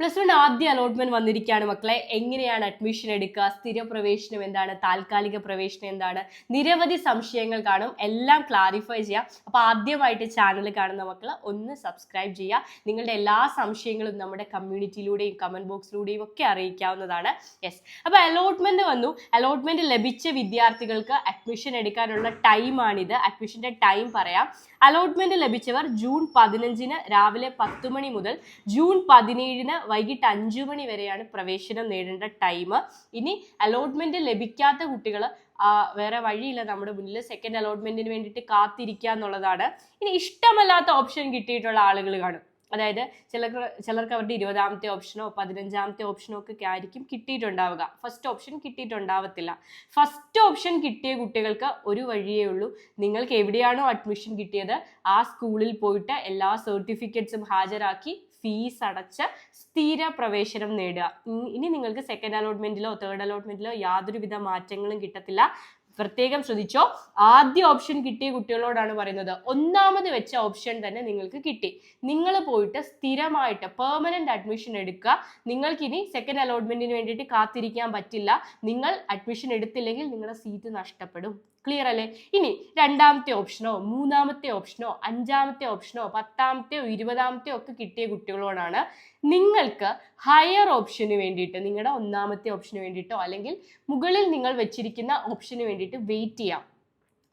+1 ആദ്യ അലോട്ട്മെന്റ് വന്നിരിക്കുകയാണ് മക്കളെ. എങ്ങനെയാണ് അഡ്മിഷൻ എടുക്കുക, സ്ഥിര പ്രവേശനം എന്താണ്, താൽക്കാലിക പ്രവേശനം എന്താണ്, നിരവധി സംശയങ്ങൾ കാണും. എല്ലാം ക്ലാരിഫൈ ചെയ്യാം. അപ്പോൾ ആദ്യമായിട്ട് ചാനൽ കാണുന്ന മക്കൾ ഒന്ന് സബ്സ്ക്രൈബ് ചെയ്യുക. നിങ്ങളുടെ എല്ലാ സംശയങ്ങളും നമ്മുടെ കമ്മ്യൂണിറ്റിയിലൂടെയും കമന്റ് ബോക്സിലൂടെയും ഒക്കെ അറിയിക്കാവുന്നതാണ്. യെസ്, അപ്പോൾ അലോട്ട്മെന്റ് വന്നു. അലോട്ട്മെന്റ് ലഭിച്ച വിദ്യാർത്ഥികൾക്ക് അഡ്മിഷൻ എടുക്കാനുള്ള ടൈമാണിത്. അഡ്മിഷന്റെ ടൈം പറയാം. അലോട്ട്മെന്റ് ലഭിച്ചവർ ജൂൺ 15 രാവിലെ 10 മണി മുതൽ ജൂൺ 17 വൈകിട്ട് 5 മണി വരെയാണ് പ്രവേശനം നേടേണ്ട ടൈം. ഇനി അലോട്ട്മെന്റ് ലഭിക്കാത്ത കുട്ടികൾ വേറെ വഴിയില്ല, നമ്മുടെ മുന്നിൽ സെക്കൻഡ് അലോട്ട്മെന്റിന് വേണ്ടിയിട്ട് കാത്തിരിക്കുക എന്നുള്ളതാണ്. ഇനി ഇഷ്ടമല്ലാത്ത ഓപ്ഷൻ കിട്ടിയിട്ടുള്ള ആളുകൾ കാണും. അതായത് ചിലർക്ക് അവരുടെ 20ാമത്തെ ഓപ്ഷനോ 15ാമത്തെ ഓപ്ഷനോ ഒക്കെ ആയിരിക്കും കിട്ടിയിട്ടുണ്ടാവുക. ഫസ്റ്റ് ഓപ്ഷൻ കിട്ടിയിട്ടുണ്ടാവത്തില്ല. ഫസ്റ്റ് ഓപ്ഷൻ കിട്ടിയ കുട്ടികൾക്ക് ഒരു വഴിയേ ഉള്ളൂ. നിങ്ങൾക്ക് എവിടെയാണോ അഡ്മിഷൻ കിട്ടിയത് ആ സ്കൂളിൽ പോയിട്ട് എല്ലാ സർട്ടിഫിക്കറ്റ്സും ഹാജരാക്കി ഫീസ് അടച്ച് സ്ഥിര പ്രവേശനം നേടുക. ഇനി നിങ്ങൾക്ക് സെക്കൻഡ് അലോട്ട്മെന്റിലോ തേർഡ് അലോട്ട്മെന്റിലോ യാതൊരുവിധ മാറ്റങ്ങളും കിട്ടത്തില്ല. പ്രത്യേകം ശ്രദ്ധിച്ചോ. ആദ്യ ഓപ്ഷൻ കിട്ടിയ കുട്ടികളോടാണ് പറയുന്നത്, ഒന്നാമത് വെച്ച ഓപ്ഷൻ തന്നെ നിങ്ങൾക്ക് കിട്ടി. നിങ്ങൾ പോയിട്ട് സ്ഥിരമായിട്ട് പെർമനന്റ് അഡ്മിഷൻ എടുക്കുക. നിങ്ങൾക്കിനി സെക്കൻഡ് അലോട്ട്മെന്റിന് വേണ്ടിയിട്ട് കാത്തിരിക്കാൻ പറ്റില്ല. നിങ്ങൾ അഡ്മിഷൻ എടുത്തില്ലെങ്കിൽ നിങ്ങളുടെ സീറ്റ് നഷ്ടപ്പെടും. ക്ലിയർ അല്ലേ? ഇനി 2ാമത്തെ ഓപ്ഷനോ 3ാമത്തെ ഓപ്ഷനോ 5ാമത്തെ ഓപ്ഷനോ 10ാമത്തെയോ 20ാമത്തെയോ ഒക്കെ കിട്ടിയ കുട്ടികളോടാണ് നിങ്ങൾക്ക് ഹയർ ഓപ്ഷന് വേണ്ടിയിട്ട്, നിങ്ങളുടെ 1ാമത്തെ ഓപ്ഷന് വേണ്ടിയിട്ടോ അല്ലെങ്കിൽ മുകളിൽ നിങ്ങൾ വെച്ചിരിക്കുന്ന ഓപ്ഷന് വേണ്ടിയിട്ട് വെയിറ്റ് ചെയ്യാം.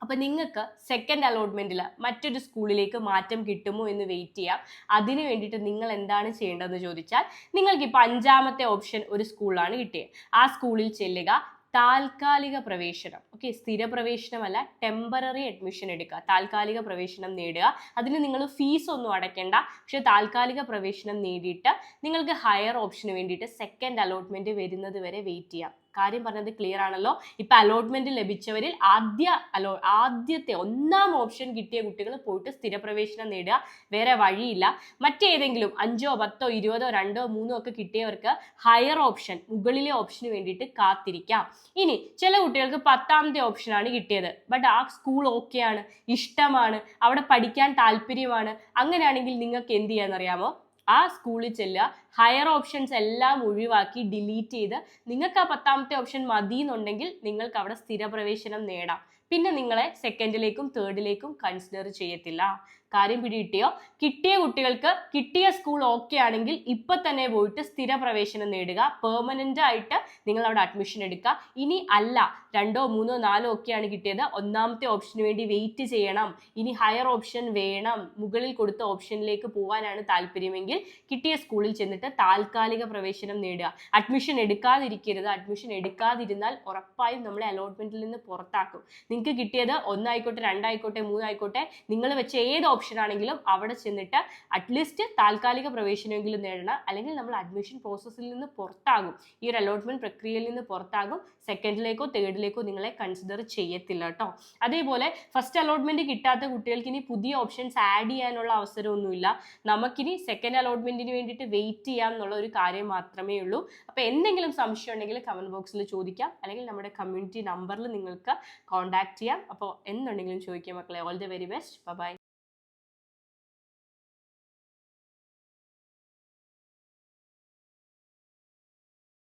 അപ്പം നിങ്ങൾക്ക് സെക്കൻഡ് അലോട്ട്മെന്റിൽ മറ്റൊരു സ്കൂളിലേക്ക് മാറ്റം കിട്ടുമോ എന്ന് വെയിറ്റ് ചെയ്യാം. അതിന് വേണ്ടിയിട്ട് നിങ്ങൾ എന്താണ് ചെയ്യേണ്ടതെന്ന് ചോദിച്ചാൽ, നിങ്ങൾക്കിപ്പോൾ 5ാമത്തെ ഓപ്ഷൻ ഒരു സ്കൂളിലാണ് കിട്ടിയത്. ആ സ്കൂളിൽ ചെല്ലുക, താൽക്കാലിക പ്രവേശനം, ഓക്കെ, സ്ഥിര പ്രവേശനമല്ല, ടെമ്പററി അഡ്മിഷൻ എടുക്കുക, താൽക്കാലിക പ്രവേശനം നേടുക. അതിന് നിങ്ങൾ ഫീസ് ഒന്നും അടയ്ക്കേണ്ട. പക്ഷെ താൽക്കാലിക പ്രവേശനം നേടിയിട്ട് നിങ്ങൾക്ക് ഹയർ ഓപ്ഷന് വേണ്ടിയിട്ട് സെക്കൻഡ് അലോട്ട്മെന്റ് വരുന്നത് വരെ വെയിറ്റ് ചെയ്യാം. കാര്യം പറഞ്ഞത് ക്ലിയർ ആണല്ലോ? ഇപ്പൊ അലോട്ട്മെന്റ് ലഭിച്ചവരിൽ ആദ്യത്തെ 1ാം ഓപ്ഷൻ കിട്ടിയ കുട്ടികൾ പോയിട്ട് സ്ഥിരപ്രവേശനം നേടുക. വേറെ വഴിയില്ല. മറ്റേതെങ്കിലും 5ഓ 10ഓ 20ഓ 2ഓ 3ഓ ഒക്കെ കിട്ടിയവർക്ക് ഹയർ ഓപ്ഷൻ, മുകളിലെ ഓപ്ഷന് വേണ്ടിയിട്ട് കാത്തിരിക്കാം. ഇനി ചില കുട്ടികൾക്ക് 10ാമത്തെ ഓപ്ഷനാണ് കിട്ടിയത്. ബട്ട് ആ സ്കൂൾ ഓക്കെയാണ്, ഇഷ്ടമാണ്, അവിടെ പഠിക്കാൻ താല്പര്യമാണ്. അങ്ങനെയാണെങ്കിൽ നിങ്ങൾക്ക് എന്ത് ചെയ്യാന്നറിയാമോ? ആ സ്കൂളിൽ ചെല്ലുക, ഹയർ ഓപ്ഷൻസ് എല്ലാം ഒഴിവാക്കി ഡിലീറ്റ് ചെയ്ത് നിങ്ങൾക്ക് ആ 10ാമത്തെ ഓപ്ഷൻ മതി എന്നുണ്ടെങ്കിൽ നിങ്ങൾക്ക് അവിടെ സ്ഥിര പ്രവേശനം നേടാം. പിന്നെ നിങ്ങളെ സെക്കൻഡിലേക്കും തേർഡിലേക്കും കൺസിഡർ ചെയ്യത്തില്ല. കാര്യം പിടികിട്ടിയോ? കിട്ടിയ കുട്ടികൾക്ക് കിട്ടിയ സ്കൂൾ ഓക്കെ ആണെങ്കിൽ ഇപ്പൊ തന്നെ പോയിട്ട് സ്ഥിര പ്രവേശനം നേടുക. പെർമനന്റ് ആയിട്ട് നിങ്ങൾ അവിടെ അഡ്മിഷൻ എടുക്കുക. ഇനി അല്ല, 2ഓ 3ഓ 4ഓ ഒക്കെയാണ് കിട്ടിയത്, 1ാമത്തെ ഓപ്ഷന് വേണ്ടി വെയിറ്റ് ചെയ്യണം, ഇനി ഹയർ ഓപ്ഷൻ വേണം, മുകളിൽ കൊടുത്ത ഓപ്ഷനിലേക്ക് പോകാനാണ് താല്പര്യമെങ്കിൽ കിട്ടിയ സ്കൂളിൽ ചെന്നിട്ട് താൽക്കാലിക പ്രവേശനം നേടുക. അഡ്മിഷൻ എടുക്കാതിരിക്കരുത്. അഡ്മിഷൻ എടുക്കാതിരുന്നാൽ ഉറപ്പായും നമ്മളെ അലോട്ട്മെന്റിൽ നിന്ന് പുറത്താക്കും. നിങ്ങൾക്ക് കിട്ടിയത് 1 ആയിക്കോട്ടെ 2 ആയിക്കോട്ടെ 3 ആയിക്കോട്ടെ, നിങ്ങൾ വെച്ച ഏത് ഓപ്ഷൻ ആണെങ്കിലും അവിടെ ചെന്നിട്ട് അറ്റ്ലീസ്റ്റ് താൽക്കാലിക പ്രവേശനമെങ്കിലും നേടണം. അല്ലെങ്കിൽ നമ്മൾ അഡ്മിഷൻ പ്രോസസ്സിൽ നിന്ന് പുറത്താകും, ഈ ഒരു അലോട്ട്മെന്റ് പ്രക്രിയയിൽ നിന്ന് പുറത്താകും. സെക്കൻഡിലേക്കോ തേർഡിലേക്കോ നിങ്ങളെ കൺസിഡർ ചെയ്യത്തില്ല കേട്ടോ. അതേപോലെ ഫസ്റ്റ് അലോട്ട്മെന്റ് കിട്ടാത്ത കുട്ടികൾക്ക് ഇനി പുതിയ ഓപ്ഷൻസ് ആഡ് ചെയ്യാനുള്ള അവസരമൊന്നുമില്ല. നമുക്കിനി സെക്കൻഡ് അലോട്ട്മെന്റിന് വേണ്ടിയിട്ട് വെയിറ്റ് ചെയ്യാം എന്നുള്ള ഒരു കാര്യം മാത്രമേ ഉള്ളൂ. അപ്പോൾ എന്തെങ്കിലും സംശയം ഉണ്ടെങ്കിൽ കമന്റ് ബോക്സിൽ ചോദിക്കാം, അല്ലെങ്കിൽ നമ്മുടെ കമ്മ്യൂണിറ്റി നമ്പറിൽ നിങ്ങൾക്ക് കോൺടാക്ട് ചെയ്യാം. അപ്പോൾ എന്തുണ്ടെങ്കിലും ചോദിക്കാം മക്കളെ. All the very best. By.